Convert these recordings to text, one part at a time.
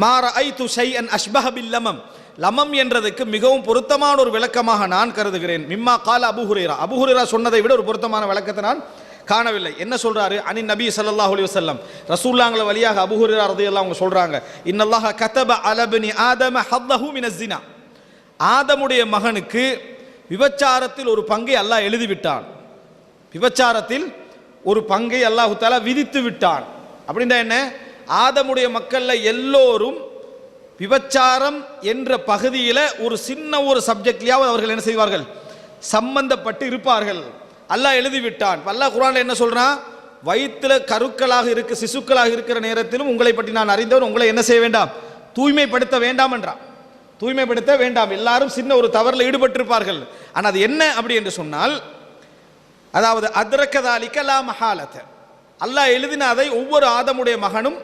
மார ஐது ஷைஅன் அஷ்பஹ bill லமம். லமம் என்றதுக்கு மிகவும் பொருத்தமான ஒரு விளக்கமாக நான் கருதுகிறேன். மிம்மா கால அபூ ஹுரைரா சொன்னதை விட ஒரு பொருத்தமான விளக்கத்தை நான் காணவில்லை. என்ன சொல்றாரு? அனி நபி ஸல்லல்லாஹு அலைஹி வஸல்லம், ரசூலுல்லாஹ்ங்கள வழியாக அபூ ஹுரைரா ரலியல்லாஹு அவங்க சொல்றாங்க, இன்னல்லாஹ கதப அலா பனி ஆதம ஹத்தஹு மினஸ் ஸினா. ஆதமுடைய மகனுக்கு விபச்சாரத்தில் ஒரு பங்கை அல்லாஹ் எழுதி விட்டான். விபச்சாரத்தில் ஒரு பங்கை அல்லாஹ் தஆலா விதித்து விட்டான். அப்படின்னா என்ன? ஆதமுடைய மக்கள்ல எல்லோரும் விபச்சாரம் என்ற பகுதியில் ஒரு சின்ன ஒரு சப்ஜெக்ட்லயாவது அவர்கள் என்ன செய்வார்கள்? சம்பந்தப்பட்டு இருப்பார்கள். அல்லாஹ் எழுதிவிட்டான். அல்லாஹ் குர்ஆன்ல என்ன சொல்றான்? வயிற்றுல கருக்களாக இருக்க சிசுக்களாக இருக்கிற நேரத்திலும் உங்களை பற்றி நான் அறிந்தவன், உங்களை என்ன செய்ய வேண்டாம்? தூய்மைப்படுத்த வேண்டாம் என்றான். தூய்மைப்படுத்த வேண்டாம். எல்லாரும் சின்ன ஒரு தவறில் ஈடுபட்டிருப்பார்கள். ஆனால் அது என்ன அப்படி என்று சொன்னால், அதாவது அத்ரக்கதாலிக்க லா மஹாலத, அல்லாஹ் எழுதின அதை ஒவ்வொரு ஆதமுடைய மகனும்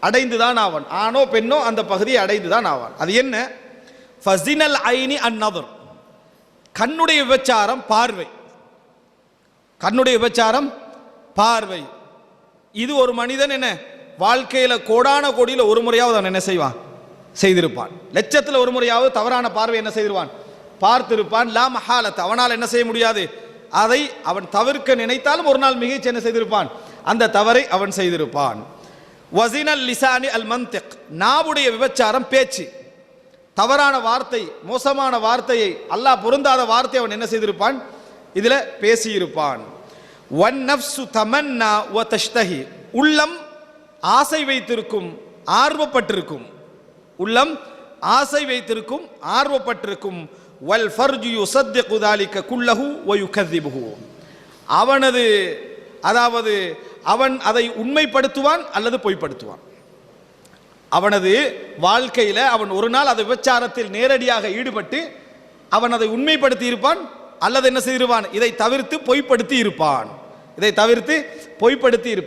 அடைந்துதான் ஆவான். ஆணோ பெண்ணோ அந்த பகுதியை அடைந்துதான் ஆவான். அது என்ன? ஃபஸினல் ஐனி அந்நதர், கண்ணுடைய விபச்சாரம் பார்வை. கண்ணுடைய விபச்சாரம் பார்வை. இது ஒரு மனிதன் என்ன வாழ்க்கையில கோடான கோடியில ஒரு முறையாவது அவன் என்ன செய்வான்? செய்திருப்பான். லட்சத்தில் ஒரு முறையாவது தவறான பார்வை என்ன செய்திருவான்? பார்த்திருப்பான். லா மஹாலத், அவனால் என்ன செய்ய முடியாது? அதை அவன் தவிர்க்க நினைத்தாலும் ஒரு நாள் மிகச் என்ன செய்திருப்பான்? அந்த தவறை அவன் செய்திருப்பான். வஸினல் லிசானி அல் மன்திக், நாவுடைய விபச்சாரம் பேச்சு. தவறான வார்த்தை, மோசமான வார்த்தையை, அல்லாஹ் பொருந்தாத வார்த்தை அவன் என்ன செய்திருப்பான்? இதுல பேசியிருப்பான். வன் நஃப்சு தமன்னா வ தஷ்தஹி, உள்ளம் ஆசை வைத்திருக்கும், ஆர்வப்பட்டிருக்கும். உள்ளம் ஆசை வைத்திருக்கும், ஆர்வப்பட்டிருக்கும். வல் ஃபர்ஜு யுஸத்திகு ذلك குல்லஹு வ யுகذிபுஹு, அவனது அதாவது அவன் அதை உண்மைப்படுத்துவான் அல்லது பொய்ப்படுத்துவான். அவனது வாழ்க்கையில அவன் ஒரு நாள் அந்த விபச்சாரத்தில் நேரடியாக ஈடுபட்டு அவன் அதை உண்மைப்படுத்தி இருப்பான் அல்லது என்ன செய்திருப்பான்? இதை தவிர்த்து பொய்ப்படுத்தி இருப்பான். இதை தவிர்த்து பொய்ப்படுத்தி இருப்பான்.